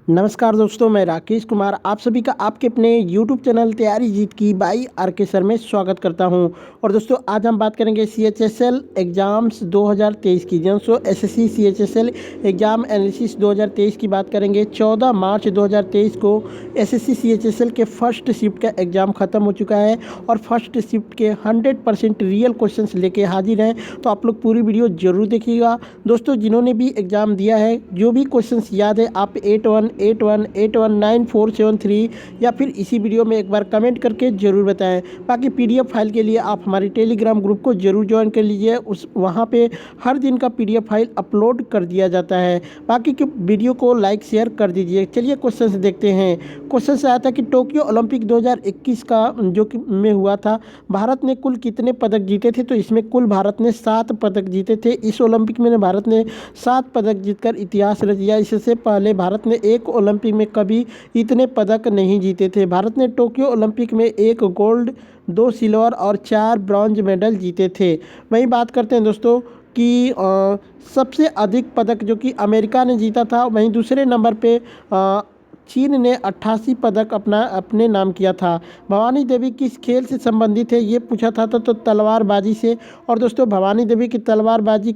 नमस्कार दोस्तों, मैं राकेश कुमार आप सभी का आपके अपने YouTube चैनल तैयारी जीत की बाई आर.के. सर में स्वागत करता हूं। और दोस्तों आज हम बात करेंगे CHSL एग्ज़ाम्स 2023 की। दोस्तों SSC CHSL एग्ज़ाम एनालिसिस 2023 की बात करेंगे। 14 मार्च 2023 को SSC CHSL के फर्स्ट शिफ्ट का एग्ज़ाम ख़त्म हो चुका है और फर्स्ट शिफ्ट के 100% रियल क्वेश्चंस लेके हाजिर हैं। तो आप लोग पूरी वीडियो ज़रूर देखिएगा। दोस्तों जिन्होंने भी एग्ज़ाम दिया है, जो भी क्वेश्चंस याद है, आप 8181819473 या फिर इसी वीडियो में एक बार कमेंट करके ज़रूर बताएं। बाकी PDF फाइल के लिए आप हमारे टेलीग्राम ग्रुप को ज़रूर ज्वाइन कर लीजिए। वहाँ पे हर दिन का PDF फाइल अपलोड कर दिया जाता है। बाकी के वीडियो को लाइक शेयर कर दीजिए। चलिए क्वेश्चन देखते हैं। क्वेश्चन आया था कि टोक्यो ओलंपिक 2021 का जो कि में हुआ था, भारत ने कुल कितने पदक जीते थे? तो इसमें कुल भारत ने 7 पदक जीते थे। इस ओलंपिक में भारत ने 7 पदक जीतकर इतिहास रच दिया। इससे पहले भारत ने एक ओलंपिक में कभी इतने पदक नहीं जीते थे। भारत ने टोक्यो ओलंपिक में 1 गोल्ड, 2 सिल्वर और 4 ब्रॉन्ज मेडल जीते थे। वहीं बात करते हैं दोस्तों कि सबसे अधिक पदक जो कि अमेरिका ने जीता था। वहीं दूसरे नंबर पे चीन ने 88 पदक अपने नाम किया था। भवानी देवी किस खेल से संबंधित है, ये पूछा था तो तलवारबाजी से। और दोस्तों भवानी देवी की तलवारबाजी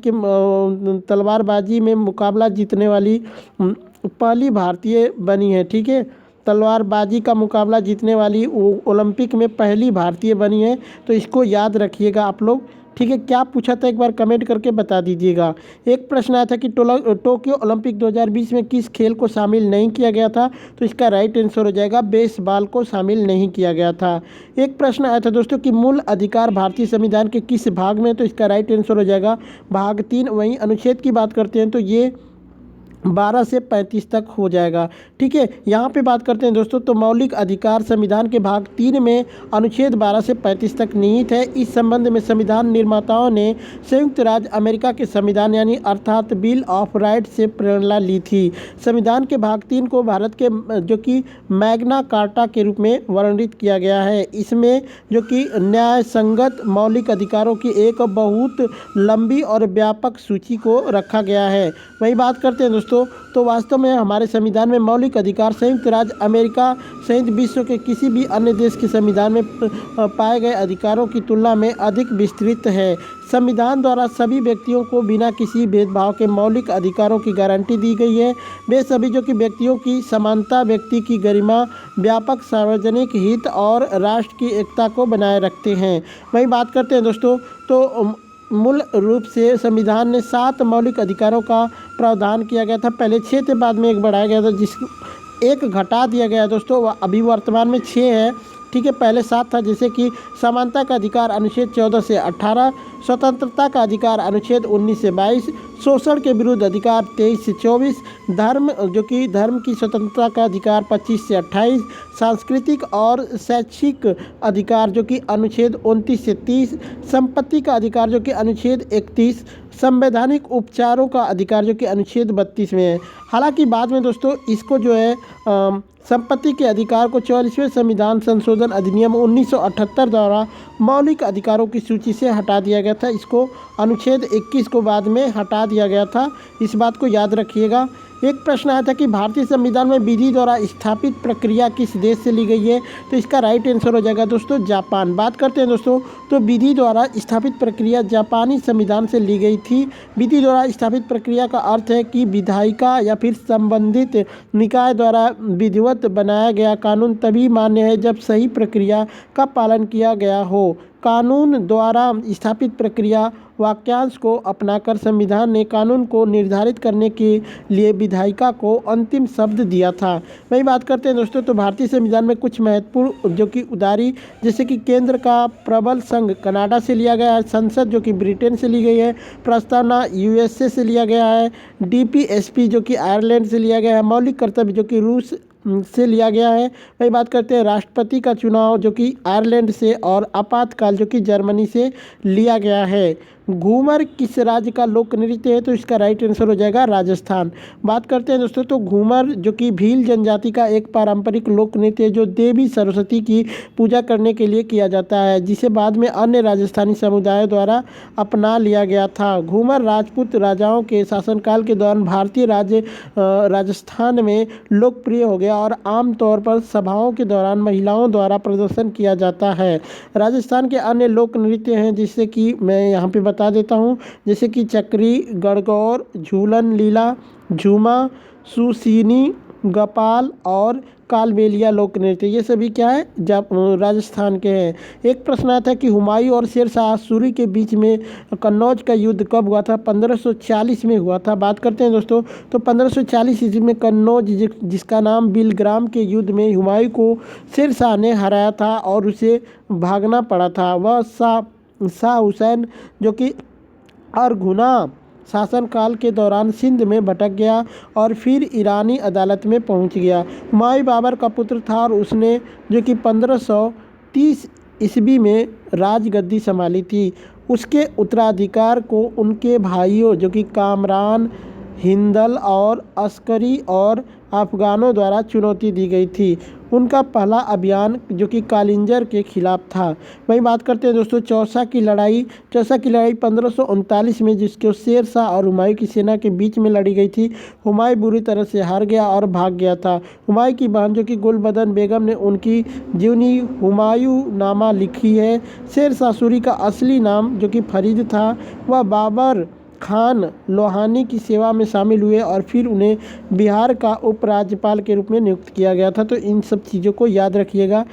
में मुकाबला जीतने वाली पहली भारतीय बनी है। ठीक है, तलवारबाजी का मुकाबला जीतने वाली ओलंपिक में पहली भारतीय बनी है। तो इसको याद रखिएगा आप लोग। ठीक है, क्या पूछा था एक बार कमेंट करके बता दीजिएगा। एक प्रश्न आया था कि टोक्यो ओलंपिक 2020 में किस खेल को शामिल नहीं किया गया था? तो इसका राइट आंसर हो जाएगा बेसबॉल को शामिल नहीं किया गया था। एक प्रश्न आया था दोस्तों कि मूल अधिकार भारतीय संविधान के किस भाग में? तो इसका राइट आंसर हो जाएगा भाग 3। वहीं अनुच्छेद की बात करते हैं तो ये 12 से 35 तक हो जाएगा। ठीक है, यहाँ पे बात करते हैं दोस्तों तो मौलिक अधिकार संविधान के भाग 3 में अनुच्छेद 12 से 35 तक निहित है। इस संबंध में संविधान निर्माताओं ने संयुक्त राज्य अमेरिका के संविधान यानी अर्थात बिल ऑफ राइट से प्रेरणा ली थी। संविधान के भाग 3 को भारत के जो कि मैग्ना कार्टा के रूप में वर्णित किया गया है। इसमें जो कि न्याय संगत मौलिक अधिकारों की एक बहुत लंबी और व्यापक सूची को रखा गया है। वही बात करते हैं दोस्तों तो वास्तव में हमारे संविधान में मौलिक अधिकार संयुक्त राज्य अमेरिका सहित विश्व के किसी भी अन्य देश के संविधान में पाए गए अधिकारों की तुलना में अधिक विस्तृत है। संविधान द्वारा सभी व्यक्तियों को बिना किसी भेदभाव के मौलिक अधिकारों की गारंटी दी गई है। वे सभी जो कि व्यक्तियों की समानता, व्यक्ति की गरिमा, व्यापक सार्वजनिक हित और राष्ट्र की एकता को बनाए रखते हैं। वही बात करते हैं दोस्तों तो मूल रूप से संविधान ने 7 मौलिक अधिकारों का प्रावधान किया गया था। पहले 6 थे, बाद में एक बढ़ाया गया था, एक घटा दिया गया दोस्तों। अभी वर्तमान में 6 है। ठीक है, पहले 7 था, जैसे कि समानता का अधिकार अनुच्छेद 14 से 18, स्वतंत्रता का अधिकार अनुच्छेद 19 से 22, शोषण के विरुद्ध अधिकार 23 से 24, धर्म जो कि धर्म की स्वतंत्रता का अधिकार 25 से 28, सांस्कृतिक और शैक्षिक अधिकार जो कि अनुच्छेद 29 से 30, संपत्ति का अधिकार जो कि अनुच्छेद 31, संवैधानिक उपचारों का अधिकार जो कि अनुच्छेद 32 में है। हालांकि बाद में दोस्तों इसको जो है संपत्ति के अधिकार को 44वें संविधान संशोधन अधिनियम 1978 द्वारा मौलिक अधिकारों की सूची से हटा दिया गया था। इसको अनुच्छेद 21 को बाद में हटा दिया गया था। इस बात को याद रखिएगा। एक प्रश्न आया था कि भारतीय संविधान में विधि द्वारा स्थापित प्रक्रिया किस देश से ली गई है? तो इसका राइट आंसर हो जाएगा दोस्तों जापान। बात करते हैं दोस्तों तो विधि द्वारा स्थापित प्रक्रिया जापानी संविधान से ली गई थी। विधि द्वारा स्थापित प्रक्रिया का अर्थ है कि विधायिका या फिर संबंधित निकाय द्वारा विधिवत बनाया गया कानून तभी मान्य है जब सही प्रक्रिया का पालन किया गया हो। कानून द्वारा स्थापित प्रक्रिया वाक्यांश को अपनाकर संविधान ने कानून को निर्धारित करने के लिए विधायिका को अंतिम शब्द दिया था। वही बात करते हैं दोस्तों तो भारतीय संविधान में कुछ महत्वपूर्ण जो कि उदारी, जैसे कि केंद्र का प्रबल संघ कनाडा से लिया गया है, संसद जो कि ब्रिटेन से ली गई है, प्रस्तावना USA से लिया गया है, DPSP जो कि आयरलैंड से लिया गया है, मौलिक कर्तव्य जो कि रूस से लिया गया है। वही बात करते हैं राष्ट्रपति का चुनाव जो कि आयरलैंड से और आपातकाल जो कि जर्मनी से लिया गया है। घूमर किस राज्य का लोक नृत्य है? तो इसका राइट आंसर हो जाएगा राजस्थान। बात करते हैं दोस्तों, तो घूमर जो कि भील जनजाति का एक पारंपरिक लोक नृत्य है जो देवी सरस्वती की पूजा करने के लिए किया जाता है, जिसे बाद में अन्य राजस्थानी समुदायों द्वारा अपना लिया गया था। घूमर राजपूत राजाओं के शासनकाल के दौरान भारतीय राजस्थान में लोकप्रिय हो गया और आमतौर पर सभाओं के दौरान महिलाओं द्वारा प्रदर्शन किया जाता है। राजस्थान के अन्य लोक नृत्य हैं जिससे कि मैं यहाँ पे बता देता हूँ, जैसे कि चक्री, गणगौर, झूलन लीला, झूमा, सुसीनी, गपाल और कालबेलिया लोक नृत्य, ये सभी क्या है राजस्थान के हैं। एक प्रश्न आता है कि हुमायूं और शेर शाह सूरी के बीच में कन्नौज का युद्ध कब हुआ था? 1540 में हुआ था। बात करते हैं दोस्तों, तो 1540 ईस्वी में कन्नौज जिसका नाम बिलग्राम के युद्ध में हुमायूं को शेर शाह ने हराया था और उसे भागना पड़ा था। वह शाह हुसैन जो कि अरगुना शासनकाल के दौरान सिंध में भटक गया और फिर ईरानी अदालत में पहुंच गया। हुमायूं बाबर का पुत्र था और उसने जो कि 1530 ईस्वी में राजगद्दी संभाली थी। उसके उत्तराधिकार को उनके भाइयों जो कि कामरान, हिंदल और अस्करी और अफगानों द्वारा चुनौती दी गई थी। उनका पहला अभियान जो कि कालिंजर के खिलाफ था। वहीं बात करते हैं दोस्तों चौसा की लड़ाई 1539 में जिसको शेर शाह और हुमायूं की सेना के बीच में लड़ी गई थी। हुमायूं बुरी तरह से हार गया और भाग गया था। हुमायूं की बहन जो कि गुलबदन बेगम ने उनकी जीवनी हुमायूं नामा लिखी है। शेर शाह सूरी का असली नाम जो कि फरीद था, वह बाबर खान लोहानी की सेवा में शामिल हुए और फिर उन्हें बिहार का उपराज्यपाल के रूप में नियुक्त किया गया था। तो इन सब चीज़ों को याद रखिएगा।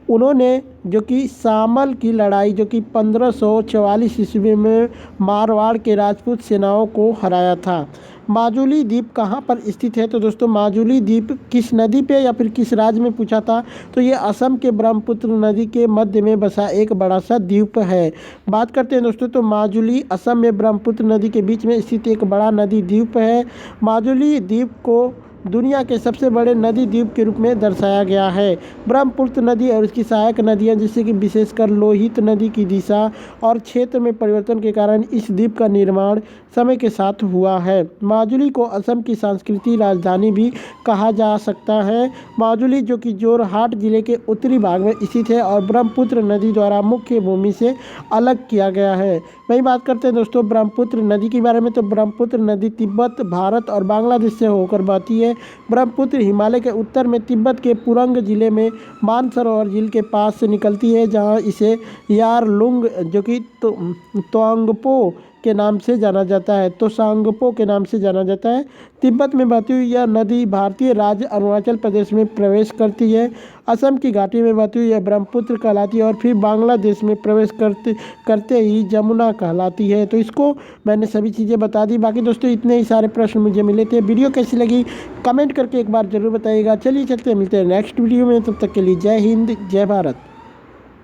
उन्होंने जो कि शामल की लड़ाई जो कि 1544 ईस्वी में मारवाड़ के राजपूत सेनाओं को हराया था। माजुली द्वीप कहाँ पर स्थित है? तो दोस्तों माजुली द्वीप किस नदी पे या फिर किस राज्य में पूछा था, तो ये असम के ब्रह्मपुत्र नदी के मध्य में बसा एक बड़ा सा द्वीप है। बात करते हैं दोस्तों, तो माजुली असम में ब्रह्मपुत्र नदी के बीच में स्थित एक बड़ा नदी द्वीप है। माजुली द्वीप को दुनिया के सबसे बड़े नदी द्वीप के रूप में दर्शाया गया है। ब्रह्मपुत्र नदी और इसकी सहायक नदियां जैसे कि विशेषकर लोहित नदी की दिशा और क्षेत्र में परिवर्तन के कारण इस द्वीप का निर्माण समय के साथ हुआ है। माजुली को असम की सांस्कृतिक राजधानी भी कहा जा सकता है। माजुली जो कि जोरहाट जिले के उत्तरी भाग में स्थित है और ब्रह्मपुत्र नदी द्वारा मुख्य भूमि से अलग किया गया है। वहीं बात करते हैं दोस्तों ब्रह्मपुत्र नदी के बारे में, तो ब्रह्मपुत्र नदी तिब्बत, भारत और बांग्लादेश से होकर बहती है। ब्रह्मपुत्र हिमालय के उत्तर में तिब्बत के पुरंग जिले में मानसरोवर झील के पास से निकलती है, जहां इसे यारलुंग जो कि तोंगपो के नाम से जाना जाता है, तो सांगपो के नाम से जाना जाता है। तिब्बत में बहती हुई यह नदी भारतीय राज्य अरुणाचल प्रदेश में प्रवेश करती है। असम की घाटी में बहती हुई यह ब्रह्मपुत्र कहलाती है और फिर बांग्लादेश में प्रवेश करते ही जमुना कहलाती है। तो इसको मैंने सभी चीज़ें बता दी। बाकी दोस्तों इतने ही सारे प्रश्न मुझे मिले थे। वीडियो कैसी लगी कमेंट करके एक बार ज़रूर बताइएगा। चलिए चलते मिलते हैं नेक्स्ट वीडियो में, तब तक के लिए जय हिंद जय भारत।